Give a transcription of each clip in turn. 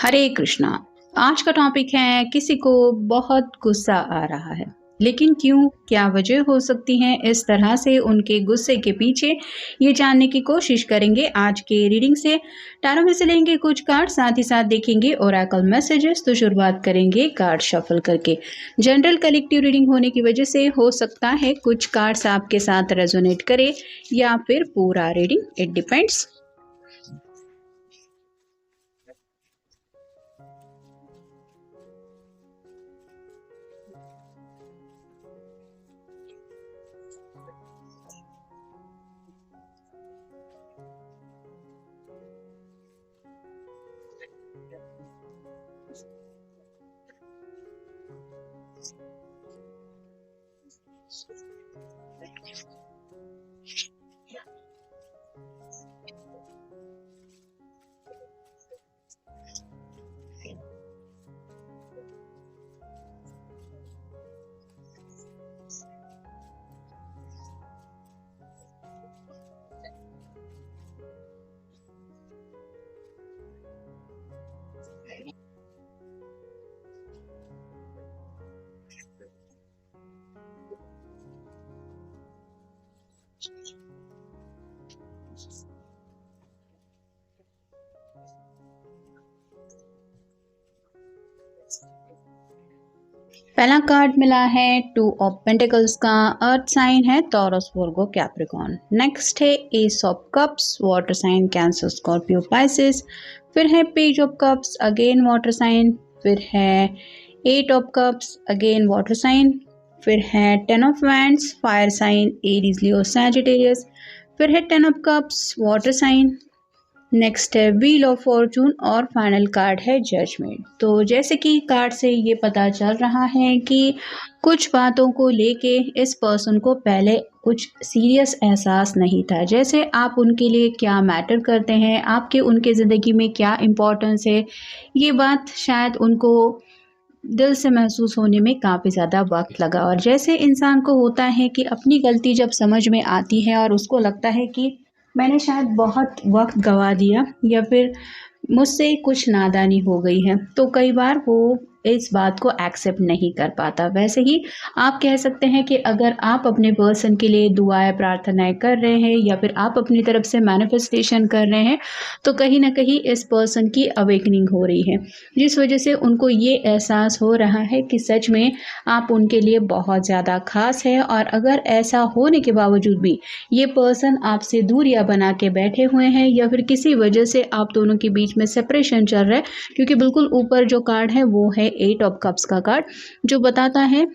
हरे कृष्णा। आज का टॉपिक है किसी को बहुत गुस्सा आ रहा है, लेकिन क्यों, क्या वजह हो सकती है इस तरह से उनके गुस्से के पीछे, ये जानने की कोशिश करेंगे आज के रीडिंग से। टैरो में से लेंगे कुछ कार्ड, साथ ही साथ देखेंगे ओरेकल मैसेजेस। तो शुरुआत करेंगे कार्ड शफल करके। जनरल कलेक्टिव रीडिंग होने की वजह से हो सकता है कुछ कार्ड्स आपके साथ रेजोनेट करे या फिर पूरा रीडिंग, इट डिपेंड्स। पहला कार्ड मिला है टू ऑफ पेंटिकल्स का, अर्थ साइन है टॉरस, वर्गो, कैप्रिकॉर्न। नेक्स्ट है ace of cups, water sign cancer, Scorpio, Pisces. फिर है page of cups, again water sign. फिर है eight of cups, again water sign. फिर है ten of wands, fire sign, Aries, Leo, Sagittarius. फिर है ten of cups, water sign. Next है wheel of fortune और फाइनल कार्ड है judgement. तो जैसे कि कार्ड से ये पता चल रहा है कि कुछ बातों को लेके इस पर्सन को पहले कुछ सीरियस एहसास नहीं था, जैसे आप उनके लिए क्या मैटर करते हैं, आपके उनके ज़िंदगी में क्या इम्पोर्टेंस है, ये बात शायद उनको दिल से महसूस होने में काफ़ी ज़्यादा वक्त लगा। और जैसे इंसान को होता है कि अपनी गलती जब समझ में आती है और उसको लगता है कि मैंने शायद बहुत वक्त गंवा दिया या फिर मुझसे कुछ नादानी हो गई है, तो कई बार वो इस बात को एक्सेप्ट नहीं कर पाता। वैसे ही आप कह सकते हैं कि अगर आप अपने पर्सन के लिए दुआएं प्रार्थनाएं कर रहे हैं या फिर आप अपनी तरफ से मैनिफेस्टेशन कर रहे हैं, तो कहीं ना कहीं इस पर्सन की अवेकनिंग हो रही है, जिस वजह से उनको ये एहसास हो रहा है कि सच में आप उनके लिए बहुत ज़्यादा खास है। और अगर ऐसा होने के बावजूद भी ये पर्सन आपसे दूरियां बना के बैठे हुए हैं या फिर किसी वजह से आप दोनों के बीच में सेपरेशन चल रहा है, क्योंकि बिल्कुल ऊपर जो कार्ड है वो है एट ऑफ कप्स का कार्ड, जो बताता है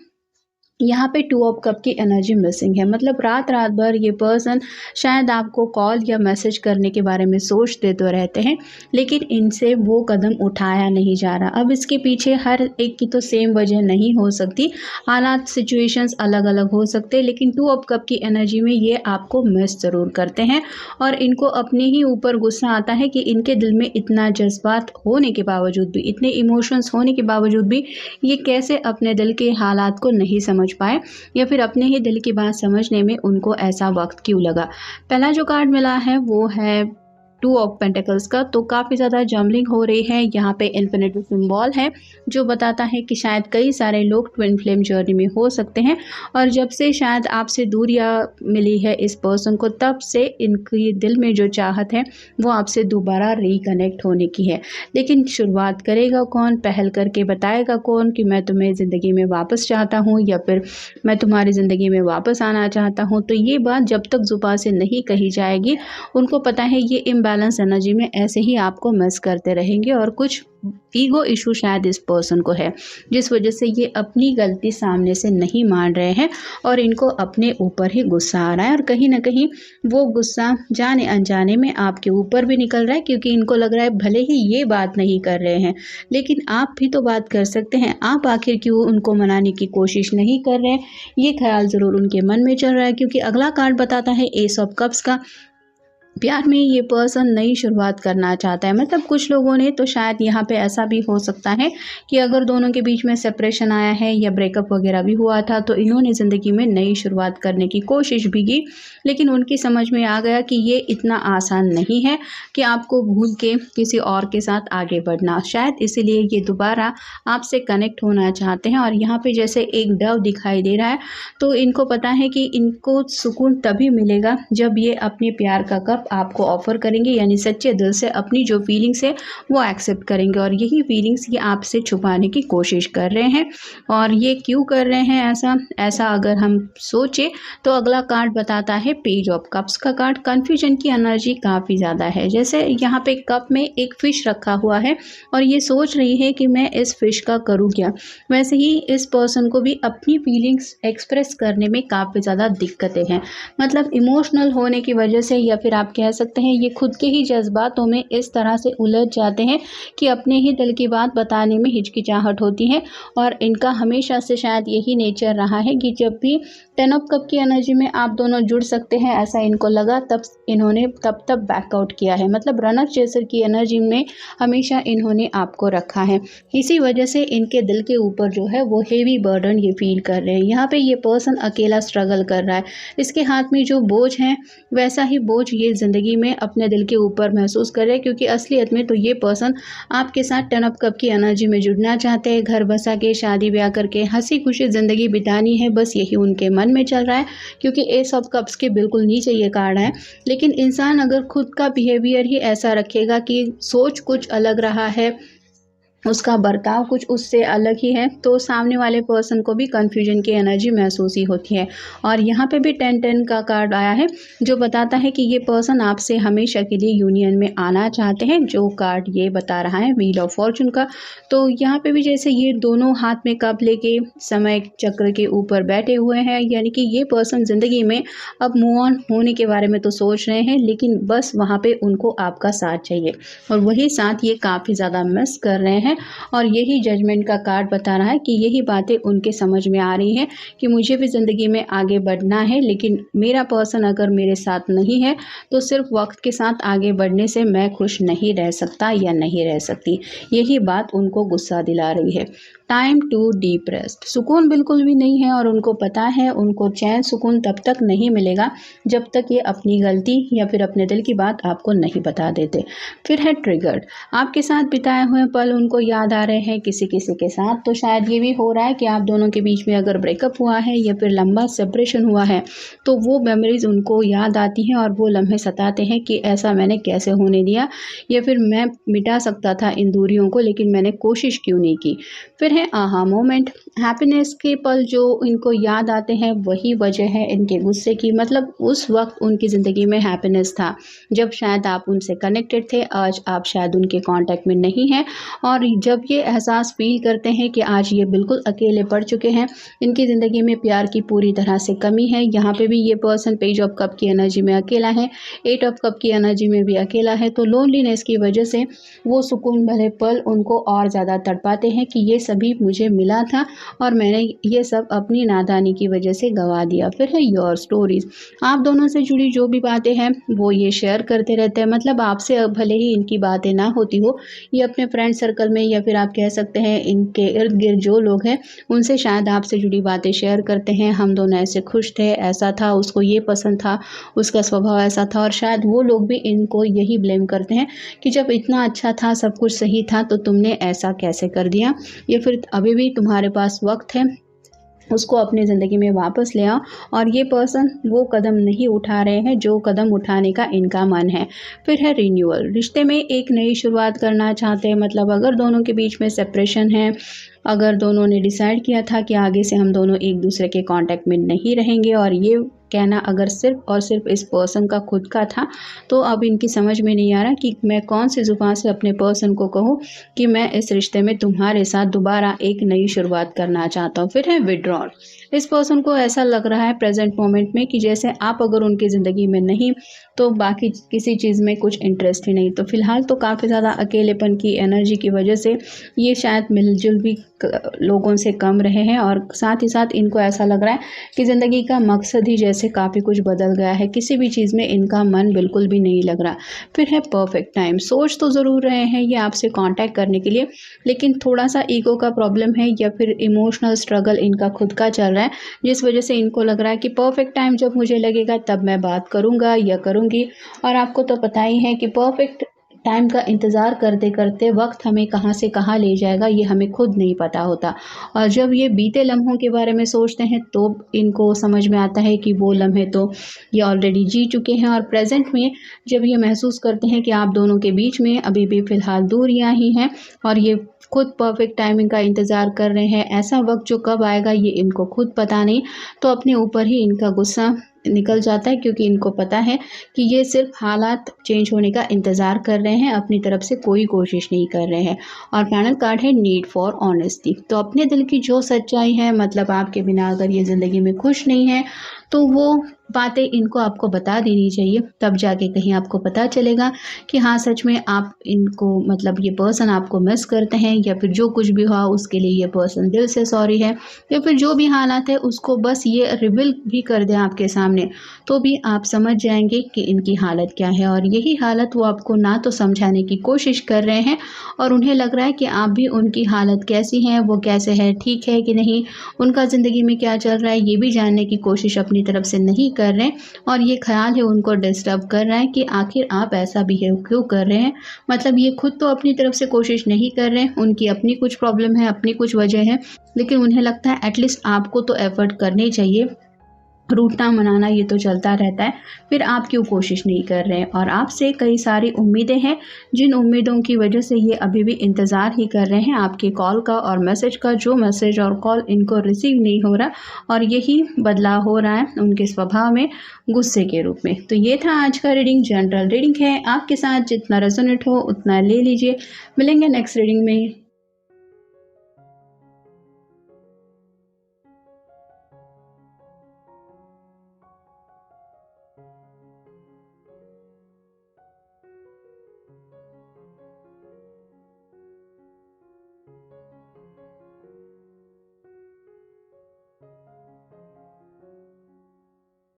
यहाँ पे टू ऑफ कप की एनर्जी मिसिंग है। मतलब रात रात भर ये पर्सन शायद आपको कॉल या मैसेज करने के बारे में सोचते तो रहते हैं, लेकिन इनसे वो कदम उठाया नहीं जा रहा। अब इसके पीछे हर एक की तो सेम वजह नहीं हो सकती, हालात सिचुएशंस अलग अलग हो सकते हैं, लेकिन टू ऑफ कप की एनर्जी में ये आपको मिस ज़रूर करते हैं। और इनको अपने ही ऊपर गुस्सा आता है कि इनके दिल में इतना जज्बात होने के बावजूद भी, इतने इमोशंस होने के बावजूद भी ये कैसे अपने दिल के हालात को नहीं समझ पाए या फिर अपने ही दिल की बात समझने में उनको ऐसा वक्त क्यों लगा। पहला जो कार्ड मिला है वो है टू ऑफ पेंटिकल्स का। तो काफ़ी ज़्यादा जम्बलिंग हो रही है, यहाँ पे इन्फिनिटी सिंबल है जो बताता है कि शायद कई सारे लोग ट्विन फ्लेम जर्नी में हो सकते हैं, और जब से शायद आपसे दूरियां मिली है इस पर्सन को, तब से इनकी दिल में जो चाहत है वो आपसे दोबारा रिकनेक्ट होने की है। लेकिन शुरुआत करेगा कौन, पहल करके बताएगा कौन कि मैं तुम्हें ज़िंदगी में वापस चाहता हूँ या फिर मैं तुम्हारी ज़िंदगी में वापस आना चाहता हूँ, तो ये बात जब तक ज़ुबान से नहीं कही जाएगी, उनको पता है ये इम्बैलेंस एनर्जी में ऐसे ही आपको मिस करते रहेंगे। और कुछ ईगो इशू शायद इस पर्सन को है, जिस वजह से ये अपनी गलती सामने से नहीं मान रहे हैं और इनको अपने ऊपर ही गुस्सा आ रहा है। और कहीं ना कहीं वो गुस्सा जाने अनजाने में आपके ऊपर भी निकल रहा है, क्योंकि इनको लग रहा है भले ही ये बात नहीं कर रहे हैं, लेकिन आप भी तो बात कर सकते हैं, आप आखिर क्यों उनको मनाने की कोशिश नहीं कर रहे हैं। ये ख्याल ज़रूर उनके मन में चल रहा है, क्योंकि अगला कार्ड बताता है एस ऑफ कप्स का, प्यार में ये पर्सन नई शुरुआत करना चाहता है। मतलब कुछ लोगों ने तो शायद यहाँ पे ऐसा भी हो सकता है कि अगर दोनों के बीच में सेपरेशन आया है या ब्रेकअप वगैरह भी हुआ था, तो इन्होंने ज़िंदगी में नई शुरुआत करने की कोशिश भी की, लेकिन उनकी समझ में आ गया कि ये इतना आसान नहीं है कि आपको भूल के किसी और के साथ आगे बढ़ना। शायद इसीलिए ये दोबारा आपसे कनेक्ट होना चाहते हैं। और यहाँ पे जैसे एक डव दिखाई दे रहा है, तो इनको पता है कि इनको सुकून तभी मिलेगा जब ये अपने प्यार का कप आपको ऑफ़र करेंगे, यानी सच्चे दिल से अपनी जो फीलिंग्स है वो एक्सेप्ट करेंगे। और यही फीलिंग्स ये आपसे छुपाने की कोशिश कर रहे हैं। और ये क्यों कर रहे हैं ऐसा अगर हम सोचें, तो अगला कार्ड बताता है पेज ऑफ कप्स का कार्ड। कन्फ्यूजन की एनर्जी काफ़ी ज़्यादा है। जैसे यहाँ पे कप में एक फ़िश रखा हुआ है और ये सोच रही है कि मैं इस फ़िश का करूँ क्या। वैसे ही इस पर्सन को भी अपनी फीलिंग्स एक्सप्रेस करने में काफ़ी ज़्यादा दिक्कतें हैं। मतलब इमोशनल होने की वजह से, या फिर आप कह सकते हैं ये खुद के ही जज्बातों में इस तरह से उलझ जाते हैं कि अपने ही दिल की बात बताने में हिचकिचाहट होती है। और इनका हमेशा से शायद यही नेचर रहा है कि जब भी 10 ऑफ कप की एनर्जी में आप दोनों जुड़ सकते हैं, ऐसा इनको लगा, तब इन्होंने तब बैकआउट किया है। मतलब रनर चेसर की एनर्जी में हमेशा इन्होंने आपको रखा है। इसी वजह से इनके दिल के ऊपर जो है वो हेवी बर्डन ये फील कर रहे हैं। यहाँ पे ये पर्सन अकेला स्ट्रगल कर रहा है। इसके हाथ में जो बोझ है वैसा ही बोझ ये ज़िंदगी में अपने दिल के ऊपर महसूस कर रहे हैं, क्योंकि असलियत में तो ये पर्सन आपके साथ 10 ऑफ कप की एनर्जी में जुड़ना चाहते हैं। घर बसा के, शादी ब्याह करके, हंसी खुशी ज़िंदगी बितानी है, बस यही उनके मन में चल रहा है। क्योंकि एस ऑफ कप्स के बिल्कुल नीचे ये कार्ड है। लेकिन इंसान अगर खुद का बिहेवियर ही ऐसा रखेगा कि सोच कुछ अलग रहा है, उसका बर्ताव कुछ उससे अलग ही है, तो सामने वाले पर्सन को भी कन्फ्यूजन की एनर्जी महसूस ही होती है। और यहाँ पे भी 10-10 का कार्ड आया है, जो बताता है कि ये पर्सन आपसे हमेशा के लिए यूनियन में आना चाहते हैं, जो कार्ड ये बता रहा है व्हील ऑफ फॉर्चून का। तो यहाँ पे भी जैसे ये दोनों हाथ में कप लेके समय चक्र के ऊपर बैठे हुए हैं, यानी कि ये पर्सन ज़िंदगी में अब मूव ऑन होने के बारे में तो सोच रहे हैं, लेकिन बस वहाँ पे उनको आपका साथ चाहिए, और वही साथ ये काफ़ी ज़्यादा मिस कर रहे हैं। और यही जजमेंट का कार्ड बता रहा है कि यही बातें उनके समझ में आ रही हैं कि मुझे भी ज़िंदगी में आगे बढ़ना है, लेकिन मेरा पर्सन अगर मेरे साथ नहीं है तो सिर्फ वक्त के साथ आगे बढ़ने से मैं खुश नहीं रह सकता या नहीं रह सकती। यही बात उनको गुस्सा दिला रही है। Time to deep rest. सुकून बिल्कुल भी नहीं है, और उनको पता है उनको चैन सुकून तब तक नहीं मिलेगा जब तक ये अपनी गलती या फिर अपने दिल की बात आपको नहीं बता देते। फिर है ट्रिगर्ड। आपके साथ बिताए हुए पल उनको याद आ रहे हैं किसी किसी के साथ। तो शायद ये भी हो रहा है कि आप दोनों के बीच में अगर ब्रेकअप हुआ है या फिर लंबा सेपरेशन हुआ है, तो वो मेमोरीज उनको याद आती हैं और वो लम्हे सताते हैं कि ऐसा मैंने कैसे होने दिया, या फिर मैं मिटा सकता था इन दूरियों को, लेकिन मैंने कोशिश क्यों नहीं की। फिर है आहा मोमेंट। हैप्पीनेस के पल जो इनको याद आते हैं वही वजह है इनके गुस्से की। मतलब उस वक्त उनकी ज़िंदगी में हैप्पीनेस था जब शायद आप उनसे कनेक्टेड थे, आज आप शायद उनके कांटेक्ट में नहीं हैं। और जब ये एहसास फील करते हैं कि आज ये बिल्कुल अकेले पड़ चुके हैं, इनकी ज़िंदगी में प्यार की पूरी तरह से कमी है। यहाँ पे भी ये पर्सन पेज ऑफ कप की एनर्जी में अकेला है, 8 ऑफ कप की एनर्जी में भी अकेला है। तो लोनलीनेस की वजह से वो सुकून भरे पल उनको और ज़्यादा तड़पाते हैं कि ये सभी मुझे मिला था और मैंने ये सब अपनी नादानी की वजह से गंवा दिया। फिर है योर स्टोरीज। आप दोनों से जुड़ी जो भी बातें हैं वो ये शेयर करते रहते हैं। मतलब आपसे भले ही इनकी बातें ना होती हो, ये अपने फ्रेंड सर्कल में या फिर आप कह सकते हैं इनके इर्द गिर्द जो लोग हैं उनसे शायद आपसे जुड़ी बातें शेयर करते हैं। हम दोनों ऐसे खुश थे, ऐसा था, उसको ये पसंद था, उसका स्वभाव ऐसा था। और शायद वो लोग भी इनको यही ब्लेम करते हैं कि जब इतना अच्छा था, सब कुछ सही था, तो तुमने ऐसा कैसे कर दिया, या फिर अभी भी तुम्हारे पास वक्त है, उसको अपनी ज़िंदगी में वापस ले आओ। और ये पर्सन वो कदम नहीं उठा रहे हैं जो कदम उठाने का इनका मन है। फिर है रिन्यूअल। रिश्ते में एक नई शुरुआत करना चाहते हैं। मतलब अगर दोनों के बीच में सेपरेशन है, अगर दोनों ने डिसाइड किया था कि आगे से हम दोनों एक दूसरे के कांटेक्ट में नहीं रहेंगे, और ये कहना अगर सिर्फ और सिर्फ इस पर्सन का खुद का था, तो अब इनकी समझ में नहीं आ रहा कि मैं कौन सी ज़ुबान से अपने पर्सन को कहूँ कि मैं इस रिश्ते में तुम्हारे साथ दोबारा एक नई शुरुआत करना चाहता हूँ। फिर है विड्रॉल। इस पर्सन को ऐसा लग रहा है प्रेजेंट मोमेंट में कि जैसे आप अगर उनकी ज़िंदगी में नहीं तो बाकी किसी चीज़ में कुछ इंटरेस्ट ही नहीं। तो फिलहाल तो काफ़ी ज़्यादा अकेलेपन की एनर्जी की वजह से ये शायद मिलजुल भी लोगों से कम रहे हैं, और साथ ही साथ इनको ऐसा लग रहा है कि ज़िंदगी का मकसद ही जैसे काफ़ी कुछ बदल गया है। किसी भी चीज़ में इनका मन बिल्कुल भी नहीं लग रहा। फिर है परफेक्ट टाइम। सोच तो ज़रूर रहे हैं ये आपसे कांटेक्ट करने के लिए, लेकिन थोड़ा-सा ईगो का प्रॉब्लम है या फिर इमोशनल स्ट्रगल इनका खुद का चल रहा है, जिस वजह से इनको लग रहा है कि परफेक्ट टाइम जब मुझे लगेगा तब मैं बात करूँगा या करूँगी। और आपको तो पता ही है कि परफेक्ट टाइम का इंतज़ार करते-करते वक़्त हमें कहाँ से कहाँ ले जाएगा ये हमें खुद नहीं पता होता। और जब ये बीते लम्हों के बारे में सोचते हैं तो इनको समझ में आता है कि वो लम्हे तो ये ऑलरेडी जी चुके हैं, और प्रेज़ेंट में जब ये महसूस करते हैं कि आप दोनों के बीच में अभी भी फ़िलहाल दूरियाँ ही हैं और ये खुद परफेक्ट टाइमिंग का इंतज़ार कर रहे हैं, ऐसा वक़्त जो कब आएगा ये इनको खुद पता नहीं, तो अपने ऊपर ही इनका गुस्सा निकल जाता है, क्योंकि इनको पता है कि ये सिर्फ़ हालात चेंज होने का इंतज़ार कर रहे हैं, अपनी तरफ से कोई कोशिश नहीं कर रहे हैं। और फाइनल कार्ड है नीड फॉर ऑनेस्टी। तो अपने दिल की जो सच्चाई है, मतलब आपके बिना अगर ये ज़िंदगी में खुश नहीं है, तो वो बातें इनको आपको बता देनी चाहिए, तब जाके कहीं आपको पता चलेगा कि हाँ, सच में आप इनको, मतलब ये पर्सन आपको मिस करते हैं, या फिर जो कुछ भी हुआ उसके लिए ये पर्सन दिल से सॉरी है, या फिर जो भी हालात है उसको बस ये रिवील भी कर दें आपके सामने, तो भी आप समझ जाएँगे कि इनकी हालत क्या है। और यही हालत वो आपको ना तो समझाने की कोशिश कर रहे हैं, और उन्हें लग रहा है कि आप भी उनकी हालत कैसी है, वो कैसे है, ठीक है कि नहीं, उनका ज़िंदगी में क्या चल रहा है, ये भी जानने की कोशिश अपनी तरफ से नहीं कर रहे हैं। और ये ख़्याल है उनको डिस्टर्ब कर रहा है कि आखिर आप ऐसा बिहेव क्यों कर रहे हैं। मतलब ये खुद तो अपनी तरफ से कोशिश नहीं कर रहे हैं, उनकी अपनी कुछ प्रॉब्लम है, अपनी कुछ वजह है, लेकिन उन्हें लगता है एटलीस्ट आपको तो एफ़र्ट करने चाहिए। रूठना मनाना ये तो चलता रहता है, फिर आप क्यों कोशिश नहीं कर रहे हैं। और आपसे कई सारी उम्मीदें हैं, जिन उम्मीदों की वजह से ये अभी भी इंतज़ार ही कर रहे हैं आपके कॉल का और मैसेज का, जो मैसेज और कॉल इनको रिसीव नहीं हो रहा, और यही बदलाव हो रहा है उनके स्वभाव में, गुस्से के रूप में। तो ये था आज का रीडिंग, जनरल रीडिंग है, आपके साथ जितना रेजोनेट हो उतना ले लीजिए। मिलेंगे नेक्स्ट रीडिंग में।